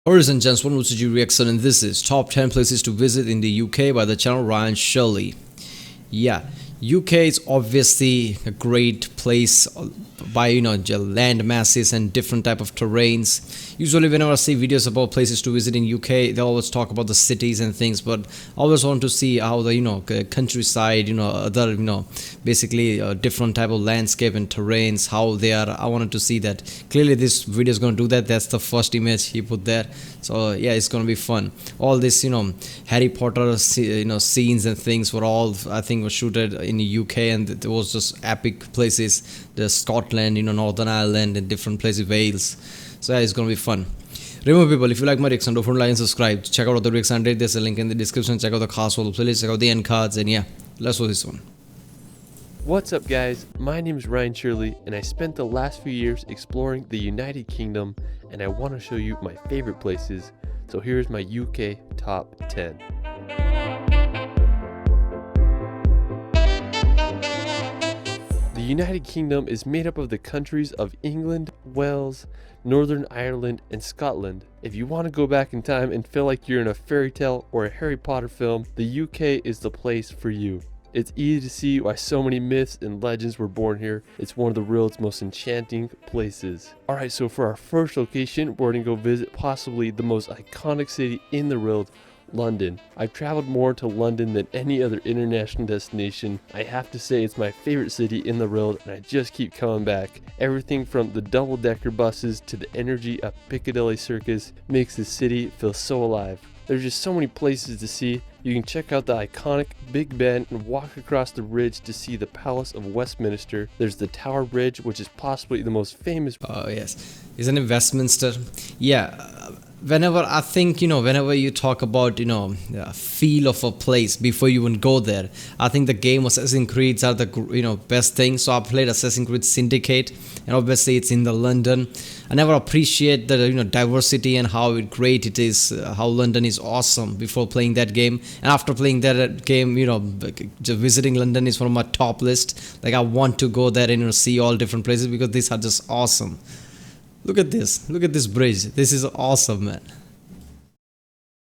Ladies and gents, welcome to G Reaction, and this is top 10 places to visit in the UK by the channel Ryan Shirley. Yeah, UK is obviously a great place by land masses and different type of terrains. Usually whenever I see videos about places to visit in UK, they always talk about the cities and things, but I always want to see how the countryside, other basically different type of landscape and terrains, how they are. I wanted to see that. Clearly this video is going to do that. That's the first image he put there. So yeah, it's going to be fun. All this Harry Potter scenes and things were all, I think, was shooted in the UK, and it was just epic places. The Scotland, Northern Ireland, and different places, Wales. So yeah, it's gonna be fun. Remember, people, if you like my reaction, don't forget to like and subscribe. Check out other reaction. There's a link in the description. Check out the cast for the playlist. Check out the end cards, and yeah, let's do this one. What's up, guys? My name is Ryan Shirley, and I spent the last few years exploring the United Kingdom, and I want to show you my favorite places. So here's my UK top 10. The United Kingdom is made up of the countries of England, Wales, Northern Ireland, and Scotland. If you want to go back in time and feel like you're in a fairy tale or a Harry Potter film, the UK is the place for you. It's easy to see why so many myths and legends were born here. It's one of the world's most enchanting places. Alright, so for our first location, we're going to go visit possibly the most iconic city in the world, London. I've traveled more to London than any other international destination. I have to say it's my favorite city in the world, and I just keep coming back. Everything from the double-decker buses to the energy of Piccadilly Circus makes the city feel so alive. There's just so many places to see. You can check out the iconic Big Ben and walk across the bridge to see the Palace of Westminster. There's the Tower Bridge, which is possibly the most famous. Oh yes, isn't it Westminster? Yeah. Whenever I think, whenever you talk about, the feel of a place before you even go there, I think the game Assassin's Creed are the, best thing. So I played Assassin's Creed Syndicate, and obviously it's in the London. I never appreciate the, diversity and how great it is, how London is awesome before playing that game. And after playing that game, just visiting London is one of my top list. Like, I want to go there and, see all different places because these are just awesome. Look at this bridge. This is awesome, man.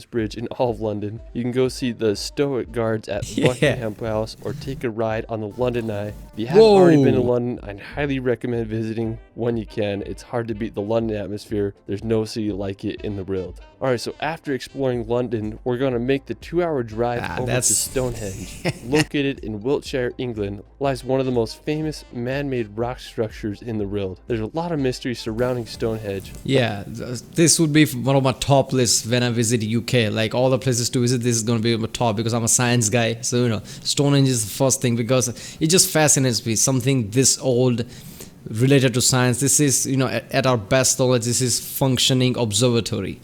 Bridge in all of London. You can go see the Stoic Guards at Buckingham Palace or take a ride on the London Eye. If you haven't already been to London, I highly recommend visiting when you can. It's hard to beat the London atmosphere. There's no city like it in the world. Alright, so after exploring London, we're going to make the 2-hour drive over to Stonehenge. Located in Wiltshire, England, lies one of the most famous man-made rock structures in the world. There's a lot of mystery surrounding Stonehenge. Yeah, this would be one of my top lists when I visit UK. Like, all the places to visit, this is going to be on my top because I'm a science guy. So, Stonehenge is the first thing because it just fascinates me. Something this old related to science. This is, at our best knowledge, this is functioning observatory.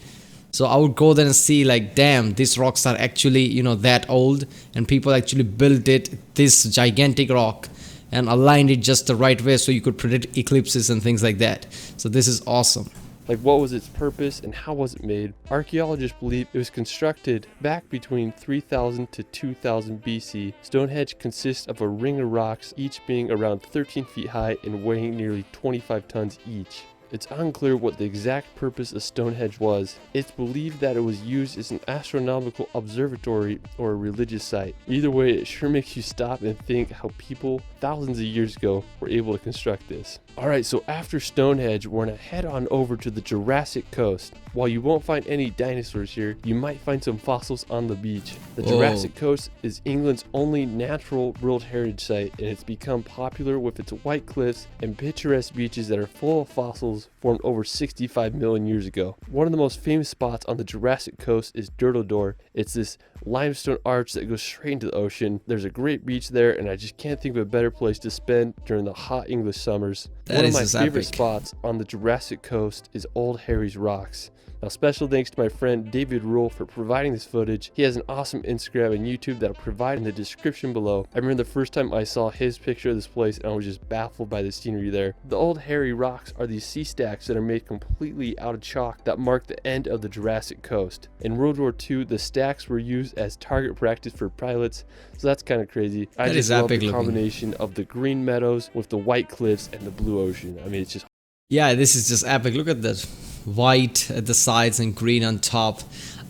So I would go there and see, like, damn, these rocks are actually, that old, and people actually built it, this gigantic rock, and aligned it just the right way so you could predict eclipses and things like that. So this is awesome. Like, what was its purpose and how was it made? Archaeologists believe it was constructed back between 3000 to 2000 BC. Stonehenge consists of a ring of rocks, each being around 13 feet high and weighing nearly 25 tons each. It's unclear what the exact purpose of Stonehenge was. It's believed that it was used as an astronomical observatory or a religious site. Either way, it sure makes you stop and think how people thousands of years ago were able to construct this. Alright, so after Stonehenge, we're going to head on over to the Jurassic Coast. While you won't find any dinosaurs here, you might find some fossils on the beach. The Jurassic Coast is England's only natural World Heritage Site, and it's become popular with its white cliffs and picturesque beaches that are full of fossils formed over 65 million years ago. One of the most famous spots on the Jurassic Coast is Door. It's this limestone arch that goes straight into the ocean. There's a great beach there, and I just can't think of a better place to spend during the hot English summers. One of my favorite spots on the Jurassic Coast is Old Harry's Rocks. Now, special thanks to my friend David Rule for providing this footage. He has an awesome Instagram and YouTube that I'll provide in the description below. I remember the first time I saw his picture of this place and I was just baffled by the scenery there. The Old Harry Rocks are these sea stacks that are made completely out of chalk that mark the end of the Jurassic Coast. In World War II, the stacks were used as target practice for pilots, so that's kind of crazy. I just love the combination of the green meadows with the white cliffs and the blue ocean. I mean, it's just... Yeah, this is just epic. Look at that. white at the sides and green on top.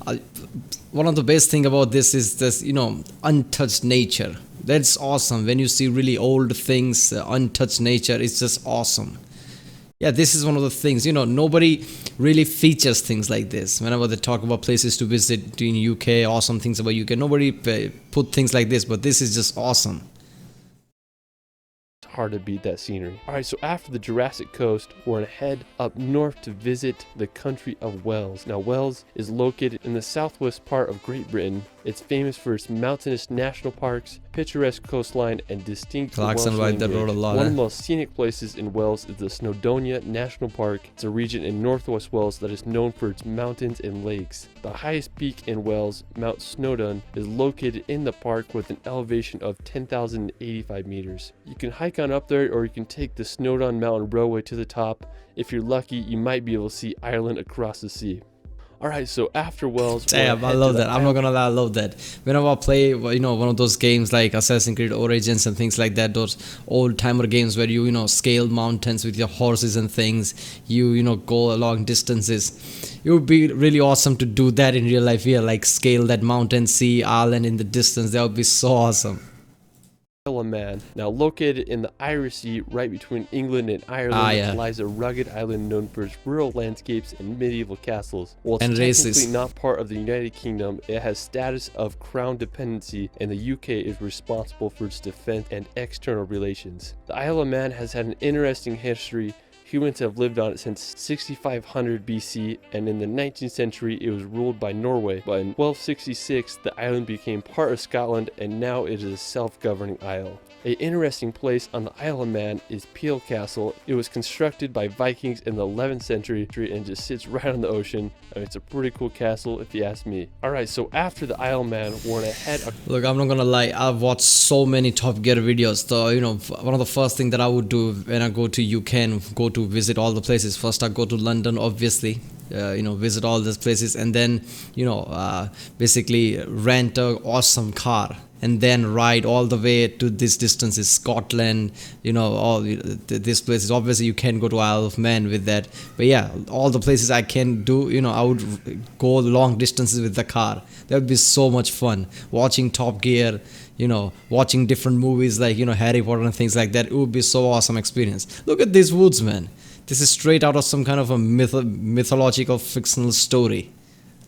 Uh, One of the best thing about this is this, untouched nature. That's awesome. When you see really old things, untouched nature, it's just awesome. Yeah, this is one of the things, nobody really features things like this. Whenever they talk about places to visit in UK, awesome things about UK, nobody put things like this, but this is just awesome. Hard to beat that scenery. Alright, so after the Jurassic Coast, we're gonna head up north to visit the country of Wales. Now, Wales is located in the southwest part of Great Britain. It's famous for its mountainous national parks, picturesque coastline, and distinct Welsh Clarkson ride that road a language. lot. One of the most scenic places in Wales is the Snowdonia National Park. It's a region in northwest Wales that is known for its mountains and lakes. The highest peak in Wales, Mount Snowdon, is located in the park with an elevation of 10,085 meters. You can hike on up there, or you can take the Snowdon Mountain Railway to the top. If you're lucky, you might be able to see Ireland across the sea. Alright, so after Wells, damn, I love that. I'm not gonna lie, I love that. Whenever I play, one of those games like Assassin's Creed Origins and things like that, those old timer games where you scale mountains with your horses and things, you go along distances. It would be really awesome to do that in real life here, like scale that mountain, see Ireland in the distance. That would be so awesome. Isle of Man. Now located in the Irish Sea, right between England and Ireland, yeah. lies a rugged island known for its rural landscapes and medieval castles. While it's And technically races. not part of the United Kingdom, it has status of crown dependency, and the UK is responsible for its defense and external relations. The Isle of Man has had an interesting history. Humans have lived on it since 6500 BC, and in the 19th century it was ruled by Norway, but in 1266 the island became part of Scotland, and now it is a self-governing isle. An interesting place on the Isle of Man is Peel Castle. It was constructed by Vikings in the 11th century and just sits right on the ocean. I mean, it's a pretty cool castle if you ask me. Alright, so after the Isle of Man, we're gonna head up. Look, I'm not gonna lie, I've watched so many Top Gear videos. So, one of the first thing that I would do when I go to UK and go to visit all the places, first I go to London, obviously. Visit all these places, and then basically rent a awesome car and then ride all the way to this distances, Scotland, all these places. Obviously you can go to Isle of Man with that, but yeah, all the places I can do, I would go long distances with the car. That would be so much fun. Watching Top Gear, watching different movies like Harry Potter and things like that. It would be so awesome experience. Look at these woods, man. This is straight out of some kind of a mythological fictional story.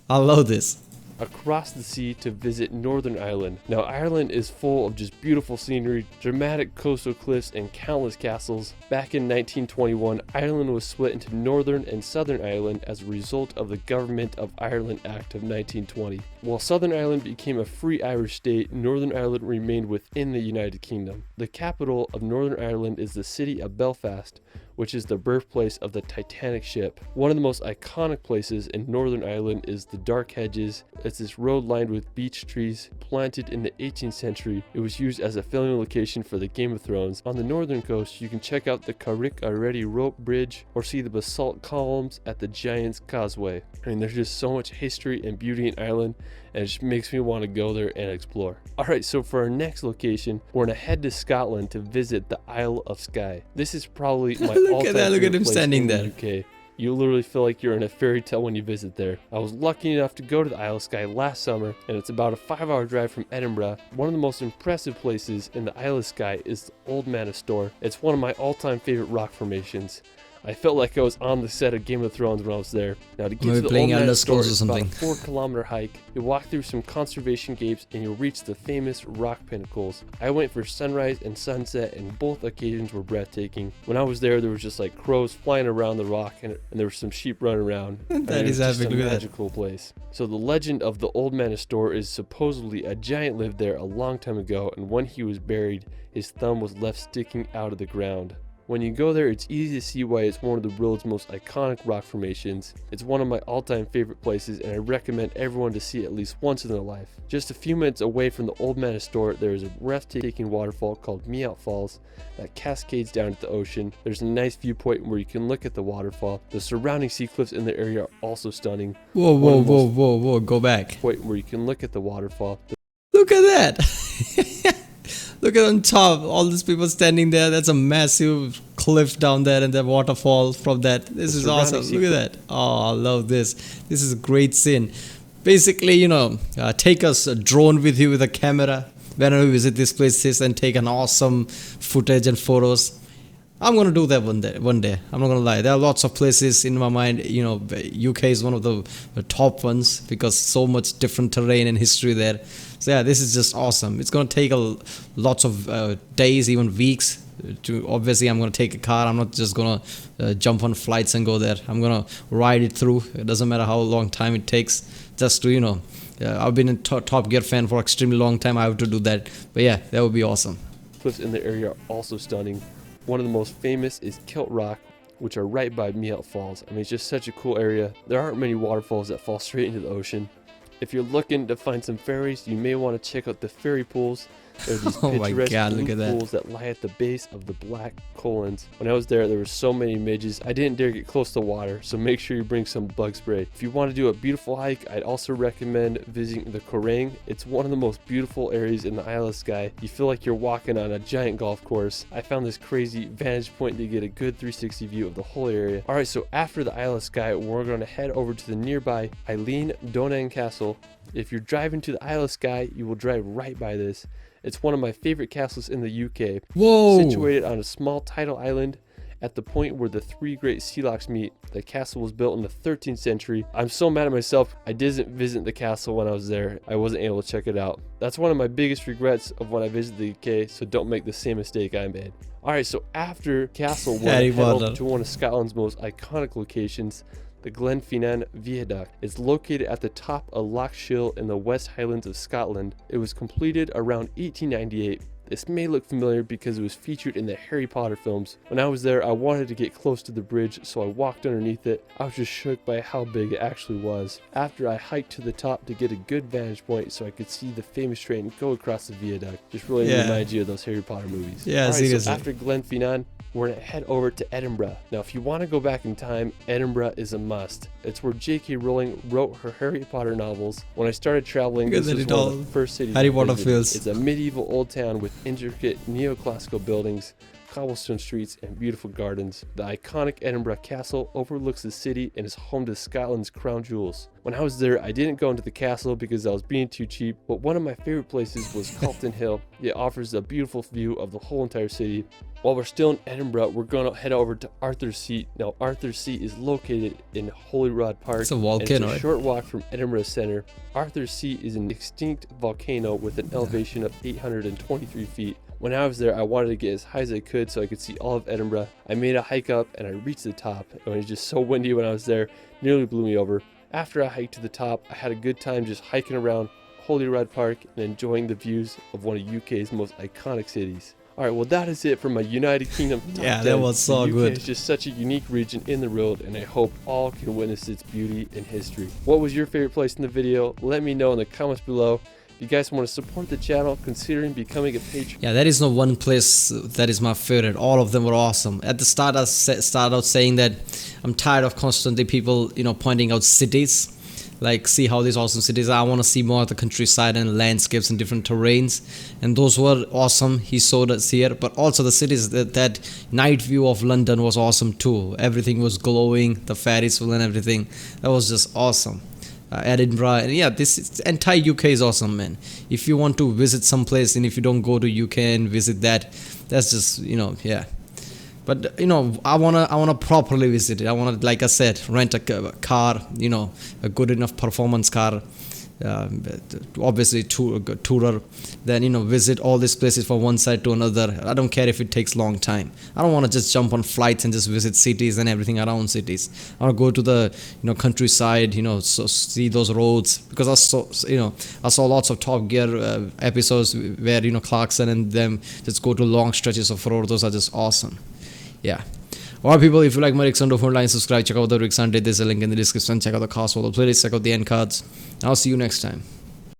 I love this. Across the sea to visit Northern Ireland. Now, Ireland is full of just beautiful scenery, dramatic coastal cliffs, and countless castles. Back in 1921, Ireland was split into Northern and Southern Ireland as a result of the Government of Ireland Act of 1920. While Southern Ireland became a free Irish state, Northern Ireland remained within the United Kingdom. The capital of Northern Ireland is the city of Belfast, which is the birthplace of the Titanic ship. One of the most iconic places in Northern Ireland is the Dark Hedges. It's this road lined with beech trees. Planted in the 18th century, it was used as a filming location for the Game of Thrones. On the northern coast, you can check out the Carrick Already Rope Bridge or see the basalt columns at the Giant's Causeway. I mean, there's just so much history and beauty in Ireland, and it just makes me want to go there and explore. Alright, so for our next location, we're gonna head to Scotland to visit the Isle of Skye. This is probably my Look at that, look at him standing there. UK. You literally feel like you're in a fairy tale when you visit there. I was lucky enough to go to the Isle of Skye last summer, and it's about a 5-hour drive from Edinburgh. One of the most impressive places in the Isle of Skye is the Old Manor Store. It's one of my all-time favorite rock formations. I felt like I was on the set of Game of Thrones when I was there. Now, to get to the Old Manor Store, it's about a 4-kilometer hike. You walk through some conservation gates and you'll reach the famous rock pinnacles. I went for sunrise and sunset, and both occasions were breathtaking. When I was there was just like crows flying around the rock, and there were some sheep running around. That is just epic. a Look at magical place. So the legend of the Old Manor Store is supposedly a giant lived there a long time ago, and when he was buried, his thumb was left sticking out of the ground. When you go there, it's easy to see why it's one of the world's most iconic rock formations. It's one of my all-time favorite places, and I recommend everyone to see it at least once in their life. Just a few minutes away from the Old Manor Store, there is a breathtaking waterfall called Meout Falls that cascades down to the ocean. There's a nice viewpoint where you can look at the waterfall. The surrounding sea cliffs in the area are also stunning. Whoa, go back. Point where you can look at the waterfall. Look at that. Look at on top, all these people standing there. That's a massive cliff down there and the waterfall from that. This is awesome. Look at that. Oh, I love this. This is a great scene. Basically, take us a drone with you with a camera whenever you visit these places and take an awesome footage and photos. I'm gonna do that one day. I'm not gonna lie. There are lots of places in my mind. UK is one of the top ones because so much different terrain and history there. So yeah, this is just awesome. It's gonna take lots of days, even weeks. Obviously, I'm gonna take a car. I'm not just gonna jump on flights and go there. I'm gonna ride it through. It doesn't matter how long time it takes. Just to I've been a Top Gear fan for extremely long time. I have to do that. But yeah, that would be awesome. Cliffs in the area are also stunning. One of the most famous is Kilt Rock, which are right by Meout Falls. I mean, it's just such a cool area. There aren't many waterfalls that fall straight into the ocean. If you're looking to find some ferries, you may want to check out the ferry pools. There are these Oh my picturesque God, look blue at that. pools that lie at the base of the Black Colons. When I was there were so many midges. I didn't dare get close to water, so make sure you bring some bug spray. If you want to do a beautiful hike, I'd also recommend visiting the Korang. It's one of the most beautiful areas in the Isle of Skye. You feel like you're walking on a giant golf course. I found this crazy vantage point to get a good 360 view of the whole area. Alright, so after the Isle of Skye, we're going to head over to the nearby Eileen Donan Castle. If you're driving to the Isle of Skye, you will drive right by this. It's one of my favorite castles in the UK. Whoa! Situated on a small tidal island at the point where the three great sea locks meet. The castle was built in the 13th century. I'm so mad at myself. I didn't visit the castle when I was there. I wasn't able to check it out. That's one of my biggest regrets of when I visited the UK, so don't make the same mistake I made. Alright, so after castle, we're head over to one of Scotland's most iconic locations, the Glenfinnan Viaduct. Is located at the top of Loch Shiel in the West Highlands of Scotland. It was completed around 1898. This may look familiar because it was featured in the Harry Potter films. When I was there, I wanted to get close to the bridge, so I walked underneath it. I was just shook by how big it actually was. After I hiked to the top to get a good vantage point so I could see the famous train go across the viaduct. Just really reminds you of those Harry Potter movies. Yeah, Alright, seriously. so after Glenfinnan, we're going to head over to Edinburgh. Now, if you want to go back in time, Edinburgh is a must. It's where J.K. Rowling wrote her Harry Potter novels. When I started traveling, this was one of the first cities Harry I Potter visited. feels. It's a medieval old town with intricate neoclassical buildings, cobblestone streets, and beautiful gardens. The iconic Edinburgh Castle overlooks the city and is home to Scotland's crown jewels. When I was there, I didn't go into the castle because I was being too cheap, but one of my favorite places was Calton Hill. It offers a beautiful view of the whole entire city. While we're still in Edinburgh, we're going to head over to Arthur's Seat. Now, Arthur's Seat is located in Holyrood Park. It's a volcano, and it's a short walk from Edinburgh Centre. Arthur's Seat is an extinct volcano with an elevation of 823 feet. When I was there, I wanted to get as high as I could so I could see all of Edinburgh. I made a hike up and I reached the top. It was just so windy when I was there, nearly blew me over. After I hiked to the top, I had a good time just hiking around Holyrood Park and enjoying the views of one of UK's most iconic cities. Alright, well that is it for my United Kingdom top 10. That was so the UK good. is just such a unique region in the world, and I hope all can witness its beauty and history. What was your favorite place in the video? Let me know in the comments below. If you guys want to support the channel, considering becoming a patron. Yeah, there is no one place that is my favorite. All of them were awesome. At the start, I started out saying that I'm tired of constantly people, pointing out cities. Like, see how these awesome cities are. I want to see more of the countryside and landscapes and different terrains. And those were awesome. He showed us here. But also the cities, that night view of London was awesome too. Everything was glowing, the Ferris wheel and everything. That was just awesome. Edinburgh, and yeah, this entire UK is awesome, man. If you want to visit some place and if you don't go to UK and visit that's just, yeah. But I wanna properly visit it. I wanna, like I said, rent a car, a good enough performance car. Obviously tourer, then visit all these places from one side to another. I don't care if it takes long time. I don't want to just jump on flights and just visit cities and everything around cities. I want to go to the countryside, so see those roads, because I saw lots of Top Gear episodes where Clarkson and them just go to long stretches of road. Those are just awesome. Yeah. Alright people, if you like my Rick Sunday, don't like, subscribe, check out the Rick Sunday. There's a link in the description. Check out the cast for the playlist, check out the end cards. I'll see you next time.